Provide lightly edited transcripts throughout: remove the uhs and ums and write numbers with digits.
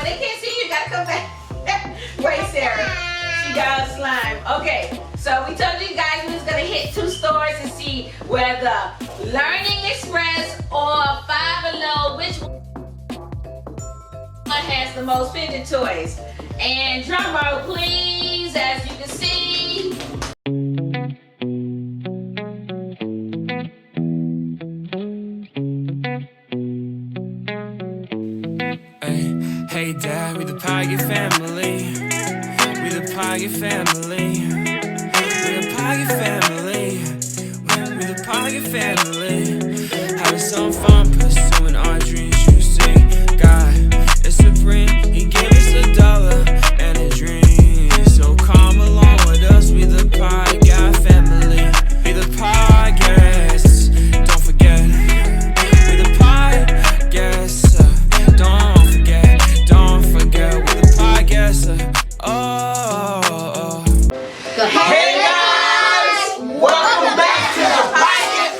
When they can't see you, you gotta come back. Wait, Sarah. She got a slime. Okay, so we told you guys we was gonna hit 2 stores and see whether Learning Express or Five Below, which one has the most fidget toys. And drum roll, please, as you can see. Hey Dad, we the Pigatt Family. We the Pigatt Family. We the Pigatt Family. We the Pigatt Family. Having some fun pursuing our dreams. You see, God, it's supreme. He gave us $1 and a dream. So come along with us. We the Pigatt Family. We the Pigatt. Don't forget. We the Pigatt. Don't forget with the podcast. Oh. Hey guys, welcome back to the Pigatt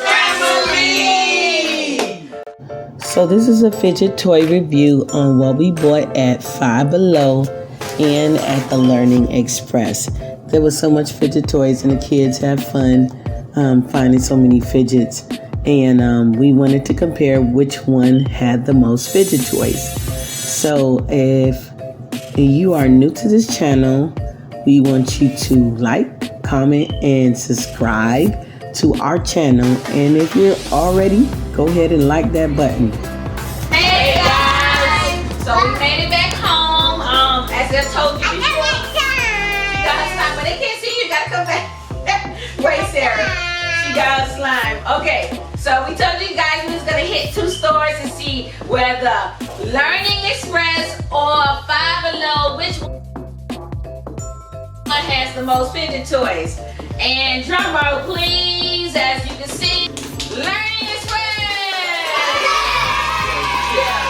Family. So this is a fidget toy review on what we bought at Five Below and at the Learning Express. There was so much fidget toys and the kids had fun finding so many fidgets. And we wanted to compare which one had the most fidget toys. So if you are new to this channel, we want you to like, comment, and subscribe to our channel. And if you're already, go ahead and like that button. Hey guys! So we made it back home. As I told you before, she got a slime. When they can't see you, you gotta come back. Wait, Sarah. She got a slime. Okay. So we told you guys we was gonna hit 2 stores and see whether Learning Express or Five Below, which one has the most fidget toys. And drum roll, please, as you can see, Learning Express. Yeah.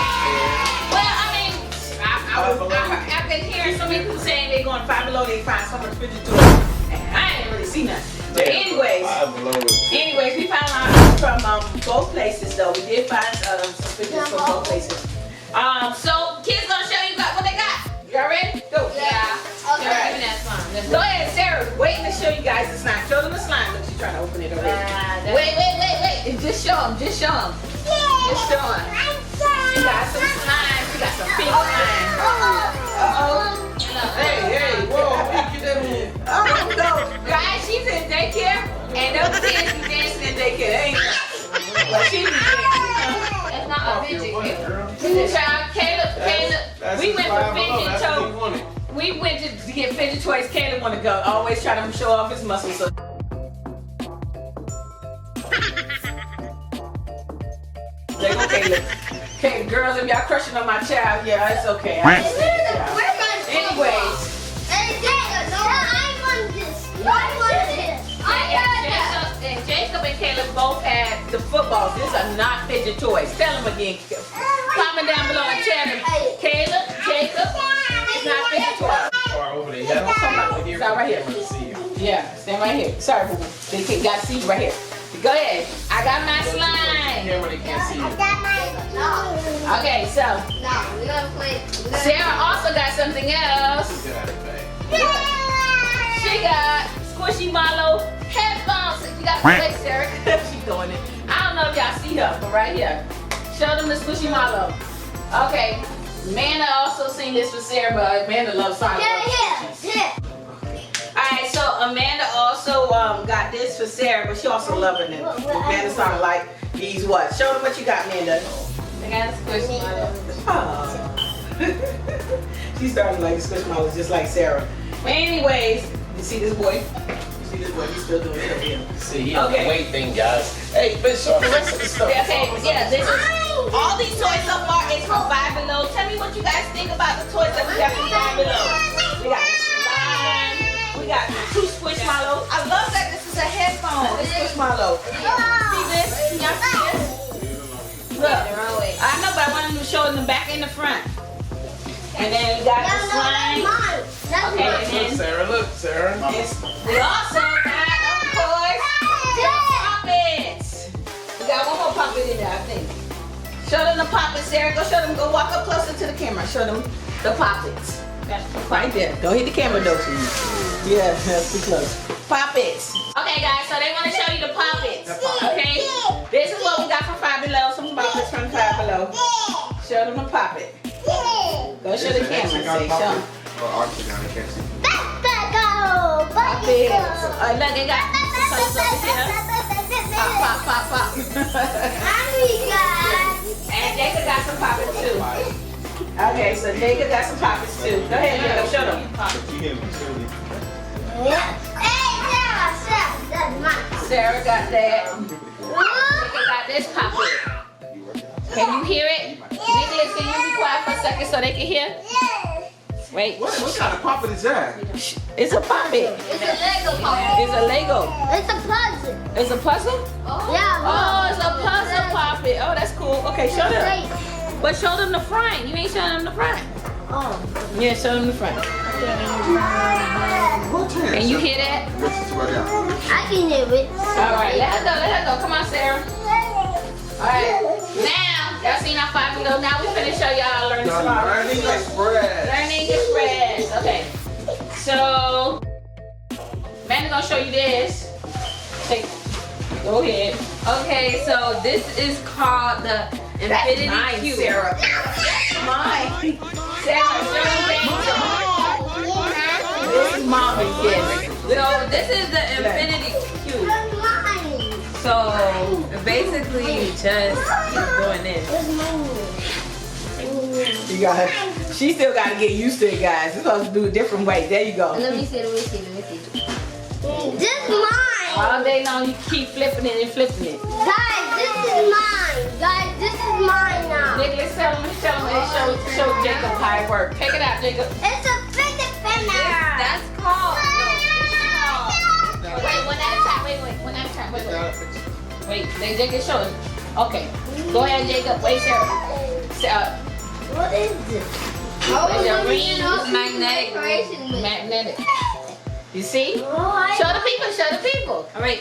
Well, I mean, I've been hearing so many people saying they're going Five Below, they find so much fidget toys, and I ain't really seen nothing. But anyways, we found out from both places though. We did find some fidgets from both places. So kids gonna show you what they got. Y'all ready? Go. Yeah. Okay. All right. That slime. Go ahead, Sarah. Waiting to show you guys the slime. Show them the slime. Look, she's trying to open it already. Wait. And just show them. Just show them. Just show them. She got some slime. She got some pink slime. Uh-oh. Hey, whoa, where you get that in? Oh no, guys, she's in daycare, and those kids be dancing in daycare, ain't they? Well, she be dancing. That's not a fidget. Caleb, we went for fidget toys. We went to get fidget toys. Caleb want to go. Always try to show off his muscles. So. They go, Caleb. Okay, girls, if y'all crushing on my child, yeah, it's okay. I understand the child. Anyways. And Jacob and Caleb both had the footballs. These are not fidget toys. Tell them again. Comment down below and tell them. Caleb, Jacob, it's not fidget toys. Over there. Yeah, Start right here. Yeah, stand right here. Sorry, boo boo. They got to see you right here. Go ahead. I got my slime. Camera, they can't see you. Okay, so. No, we gotta play. Sarah also got something else. She got Squishy-Mallow headphones. You got to play, Sarah. She's doing it. I don't know if y'all see her, but right here. Show them the Squishy-Mallow. Okay. Amanda also seen this for Sarah, but Amanda loves Sonic. Yeah. Alright, so Amanda also got this for Sarah, but she also loving it. Amanda started like these what? Show them what you got, Amanda. I got a Squishy-Mallow. Oh. She started like Squishy-Mallow just like Sarah. But anyways, you see this boy? You see this boy? He's still doing it over here. See, he has the weight thing, guys. Hey, but show the rest of the stuff. Okay, yeah, this is all these toys so far is from Five Below. Tell me what you guys think about the toys that we got from Five Below. We got slime. We got 2 Squishmallows. I love that this is a headphone. This Squishmallow. See this? Can y'all see this? Look. I know, but I want them to show in the back and the front. And then we got the slime. Okay, and then Look, Sarah. we also got, of course, the puppets. We got one more puppet in there, I think. Show them the puppet, Sarah. Go show them. Go walk up closer to the camera. Show them the Poppets. Right there. Don't hit the camera though. Yeah, that's too close. Poppets. Okay, guys, so they want to show you the Poppets. Okay? This is what we got from Five Below. Some Poppets from Five Below. Show them the Poppet. Go show the camera. Say, show them. Poppets. Look, they got colors over here. Pop, pop, pop, pop. And Jacob got some Poppets too. Okay, so Jacob got some Poppets too. Go ahead, Jacob, show them. Sarah got that. Jacob got this Poppet. Can you hear it? Nicholas, can you be quiet for a second so they can hear? Wait. What kind of Poppet is that? It's a Poppet. It's a Lego Poppet. It's a Lego. It's a puzzle. It's a puzzle? Yeah. Oh, it's a puzzle Poppet. Oh, that's cool. Okay, show them. But show them the front. You ain't showing them the front. Oh. Yeah, show them the front. Can you hear that? I can hear it. All right, let her go. Let her go. Come on, Sarah. All right. Now, y'all seen our Five Below. Now we finna show y'all learning tomorrow. Learning Express. Learning Express. Okay. So, Mandy's gonna show you this. Take. Go ahead. Okay, so this is called the Infinity Mine, Cube. Sarah. Mine. Sarah, show them. This is Mommy's gift. So this is the Infinity Cube. So basically, just keep doing this. You got she still got to get used to it, guys. It's supposed to do a different way. There you go. Let me see. This is mine. All day long, you keep flipping it and flipping it. Guys, this is mine. Guys, this is mine now. Nicholas, tell him and show Jacob how it works. Take it out, Jacob. It's a Fidget spinner. That's called. Wait, one at a time. Wait, one at a time. Wait, then Jacob show him. Okay. Go ahead, Jacob. Wait, Sarah. What is this? It's magnetic. Magnetic. You see? Oh, Show the people. All right.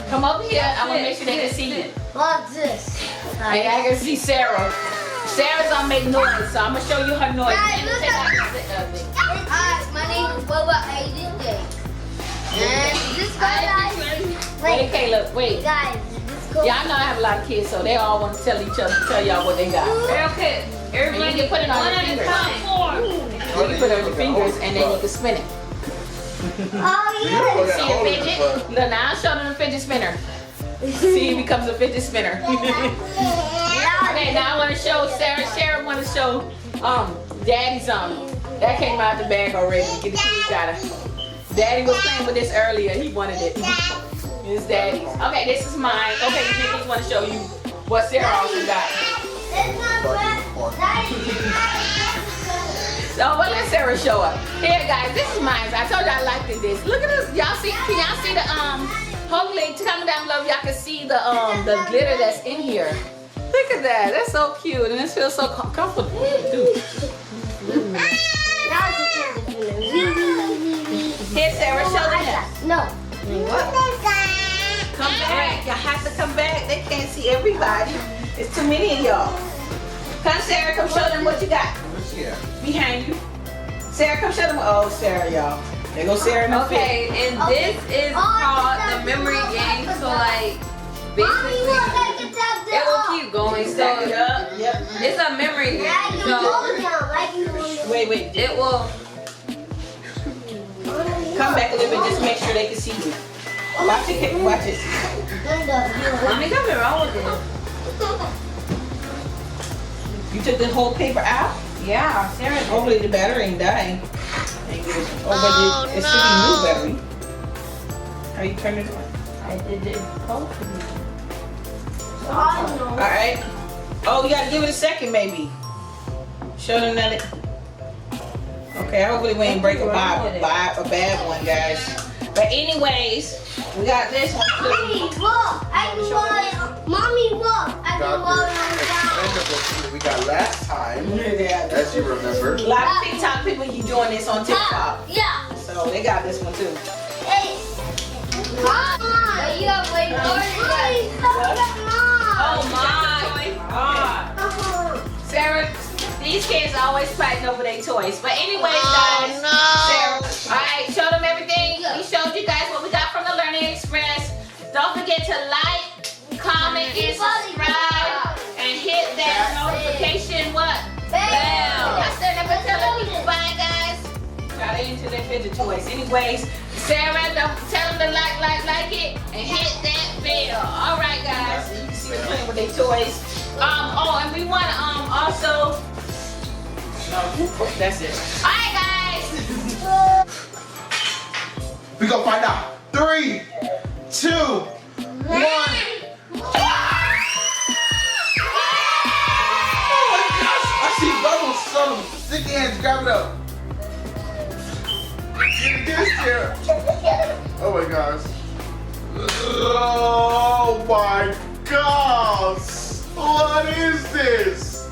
Come over here. I want to make sure they can see you. What's this? And I can see Sarah. Sarah's gonna make noise, so I'm gonna show you her noise. Guys, And look take out at the thing. Hi, my name is Bubba AJ. And this guy, Wait, Caleb, wait. guys, this goes. Y'all know I have a lot of kids, so they all want to tell y'all what they got. Okay, And everybody you can put it on one your at a fingers. time. You can put it on your fingers, and then you can spin it. Oh, yeah. See a fidget? Look, now I'll show them the fidget spinner. See, it becomes a fidget spinner. Okay, now I want to show Sarah want to show Daddy's that came out the bag already. Get the kids got it. Daddy was playing with this earlier. He wanted it. It's Daddy's. Okay, this is mine. Okay, you just want to show you what Sarah also got. It's not bad. So well, let Sarah show up. Here, guys, this is mine. I told you I liked this. Look at this. Y'all see? Can y'all see the hopefully comment down below if y'all can see the glitter that's in here. Look at that. That's so cute and it feels so comfortable. Dude. Here, Sarah, show them that. No. Come back. Y'all have to come back. They can't see everybody. It's too many of y'all. Come, Sarah. Come show them what you got. Behind you. Sarah, come show them. Oh, Sarah, y'all. There goes Sarah in the Okay, and this is called the memory game. So like, basically, it will keep going. So Yep. it's a memory game. So Wait. it will. Come back a little bit. Just make sure they can see you. Watch it. Watch it. I mean, nothing wrong with it. You took the whole paper out? Yeah, Sarah. Hopefully the battery ain't dying. But it should be new battery. How you turn it on? I did it. Alright. Oh, you gotta give it a second maybe. Show them that. Okay, hopefully we ain't break a bad one, guys. But anyways, we got this one too. Mommy, look! Mommy, look! I can roll it on We got last time, Yeah. as you remember. A lot of TikTok people you doing this on TikTok. Yeah. So they got this one too. Hey. Mom! You got way more. Oh my God. Sarah, These kids are always fighting over their toys. But anyways, guys, Sarah, alright, show them everything. We showed you guys what we got from the Learning Express. Don't forget to like, comment, and subscribe. And hit that notification, what? Bell. Y'all still never telling people bye, guys. Try to into their fidget toys. Anyways, Sarah, don't tell them to like it, and hit that bell. Alright, guys. You can see them playing with their toys. Oh, and we want to also. That's it. Alright, guys. We gonna find out. 3, 2, 1. Bubbles, son of sticky hands, grab it up. Get this here. Oh my gosh. Oh my gosh. What is this?